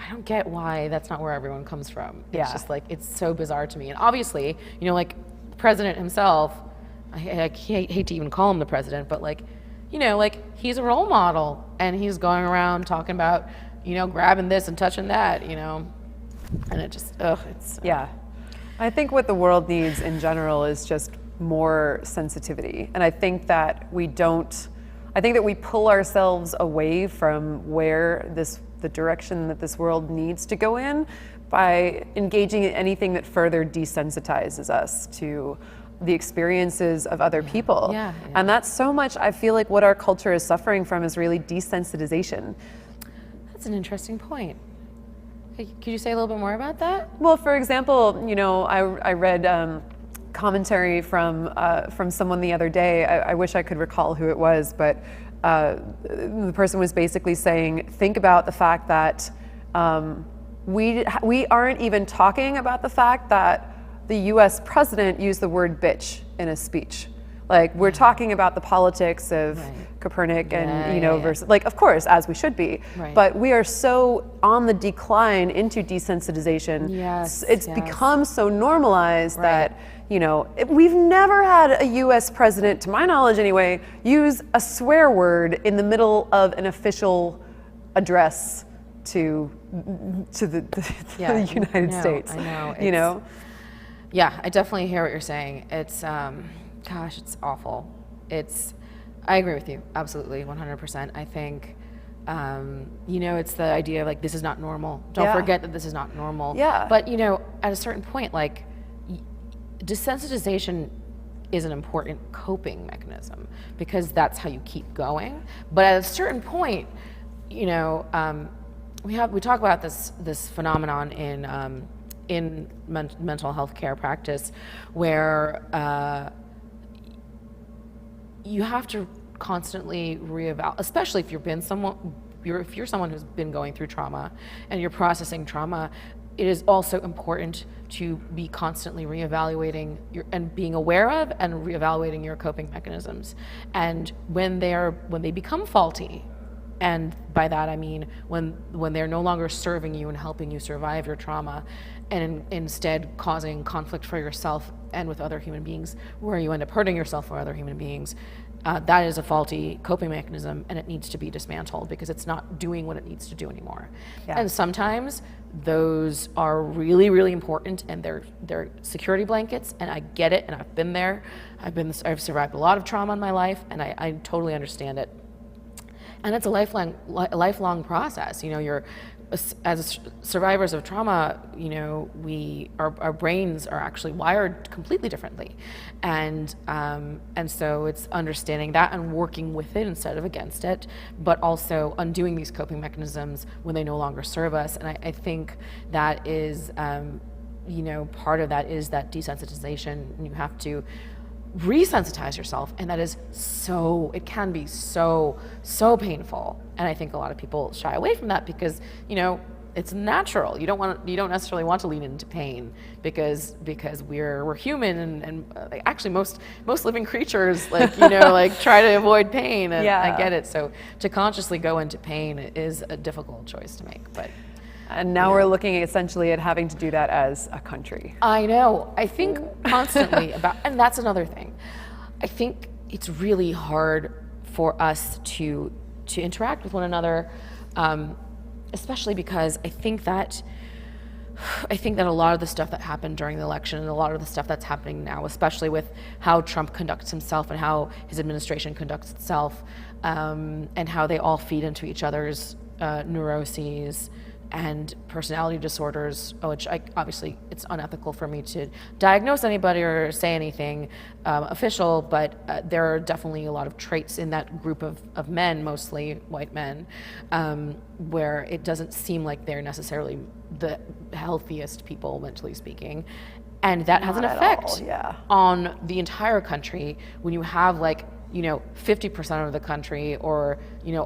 don't get why that's not where everyone comes from. It's just like, it's so bizarre to me. And obviously, you know, like the president himself, I hate to even call him the president, but like, you know, like he's a role model, and he's going around talking about, you know, grabbing this and touching that, you know, and it just, it's...
I think what the world needs in general is just more sensitivity. And I think that we pull ourselves away from where the direction that this world needs to go in by engaging in anything that further desensitizes us to the experiences of other people. And that's so much, I feel like what our culture is suffering from is really desensitization.
That's an interesting point. Could you say a little bit more about that?
Well, for example, you know, I read commentary from someone the other day. I wish I could recall who it was, but the person was basically saying, think about the fact that we aren't even talking about the fact that the U.S. president used the word bitch in a speech. Like, we're talking about the politics of Copernic and, you know, versus, like, of course, as we should be, but we are so on the decline into desensitization. It's become so normalized that, you know, we've never had a U.S. president, to my knowledge anyway, use a swear word in the middle of an official address to the United States.
I know.
You know?
Yeah, I definitely hear what you're saying. It's, gosh, it's awful. It's, I agree with you, absolutely, 100%. I think, it's the idea of like, this is not normal. Don't forget that this is not normal.
Yeah.
But, at a certain point, like, desensitization is an important coping mechanism because that's how you keep going. But at a certain point, we talk about this phenomenon in mental health care practice where you have to constantly reevaluate, especially if if you're someone who's been going through trauma and you're processing trauma. It is also important to be constantly reevaluating and being aware of and reevaluating your coping mechanisms. And when they become faulty, and by that I mean when they're no longer serving you and helping you survive your trauma, and instead causing conflict for yourself and with other human beings, where you end up hurting yourself or other human beings, that is a faulty coping mechanism, and it needs to be dismantled because it's not doing what it needs to do anymore. Yeah. And sometimes those are really, really important, and they're security blankets, and I get it, and I've been there. I've survived a lot of trauma in my life, and I totally understand it. And it's a lifelong process. As survivors of trauma, our brains are actually wired completely differently, and so it's understanding that and working with it instead of against it, but also undoing these coping mechanisms when they no longer serve us. And I think that is, part of that is that desensitization. You have to resensitize yourself, and that is it can be so painful. And I think a lot of people shy away from that because it's natural. You don't necessarily want to lean into pain because we're human, and actually most living creatures like try to avoid pain, and I get it. So to consciously go into pain is a difficult choice to make, but.
And now we're looking essentially at having to do that as a country.
I know. I think constantly and that's another thing. I think it's really hard for us to interact with one another, especially because I think that a lot of the stuff that happened during the election and a lot of the stuff that's happening now, especially with how Trump conducts himself and how his administration conducts itself, and how they all feed into each other's neuroses and personality disorders, which obviously it's unethical for me to diagnose anybody or say anything official, but there are definitely a lot of traits in that group of men, mostly white men, where it doesn't seem like they're necessarily the healthiest people, mentally speaking. And that has an effect on the entire country when you have 50% of the country, or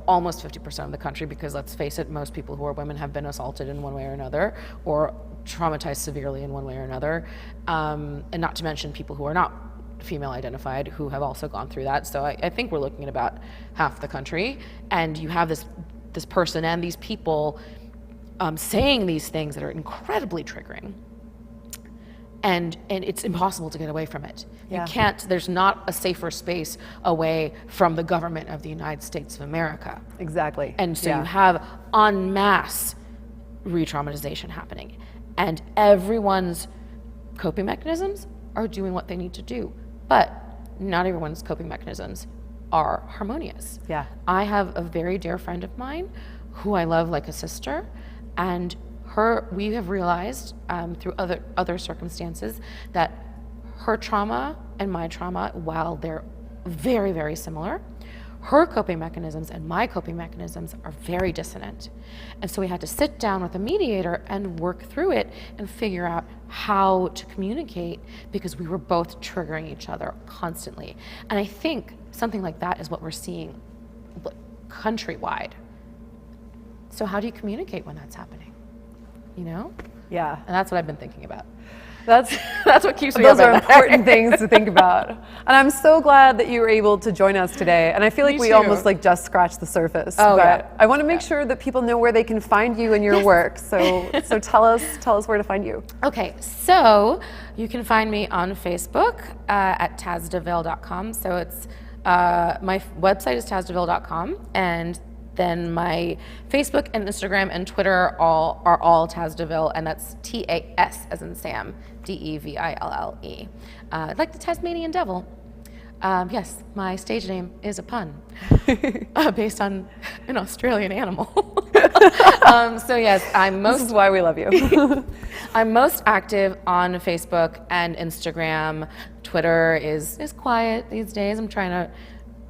almost 50% of the country, because let's face it, most people who are women have been assaulted in one way or another, or traumatized severely in one way or another, and not to mention people who are not female identified who have also gone through that. So I think we're looking at about half the country, and you have this person and these people saying these things that are incredibly triggering. And it's impossible to get away from it. You can't, there's not a safer space away from the government of the United States of America.
Exactly.
And so you have en masse re-traumatization happening. And everyone's coping mechanisms are doing what they need to do. But not everyone's coping mechanisms are harmonious.
Yeah.
I have a very dear friend of mine who I love like a sister, and we have realized through other circumstances that her trauma and my trauma, while they're very, very similar, her coping mechanisms and my coping mechanisms are very dissonant. And so we had to sit down with a mediator and work through it and figure out how to communicate, because we were both triggering each other constantly. And I think something like that is what we're seeing countrywide. So how do you communicate when that's happening?
Yeah.
And that's what I've been thinking about.
That's
what keeps me up
Those are
at night.
important things to think about. And I'm so glad that you were able to join us today. And I feel like we almost just scratched the surface. But I want to make sure that people know where they can find you and your work. So tell us where to find you.
Okay, so you can find me on Facebook at tasdeville.com. So it's my website is tasdeville.com, and then my Facebook and Instagram and Twitter are all Tas DeVille, and that's TAS as in Sam, DEVILLE. Like the Tasmanian devil. Yes, my stage name is a pun based on an Australian animal. So yes,
This is why we love you.
I'm most active on Facebook and Instagram. Twitter is quiet these days. I'm trying to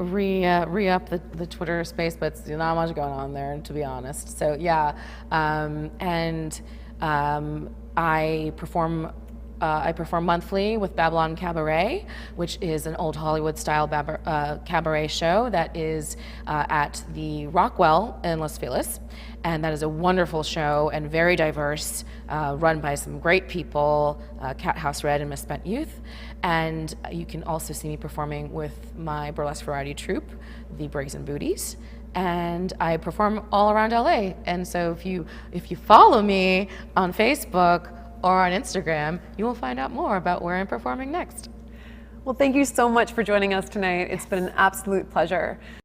re-up the Twitter space, but it's not much going on there, to be honest. So yeah, I perform monthly with Babylon Cabaret, which is an old Hollywood style cabaret show that is at the Rockwell in Los Feliz. And that is a wonderful show and very diverse, run by some great people, Cat House Red and Misspent Youth. And you can also see me performing with my burlesque variety troupe, the Brazen Booties. And I perform all around LA. And so if you follow me on Facebook or on Instagram, you will find out more about where I'm performing next.
Well, thank you so much for joining us tonight. It's been an absolute pleasure.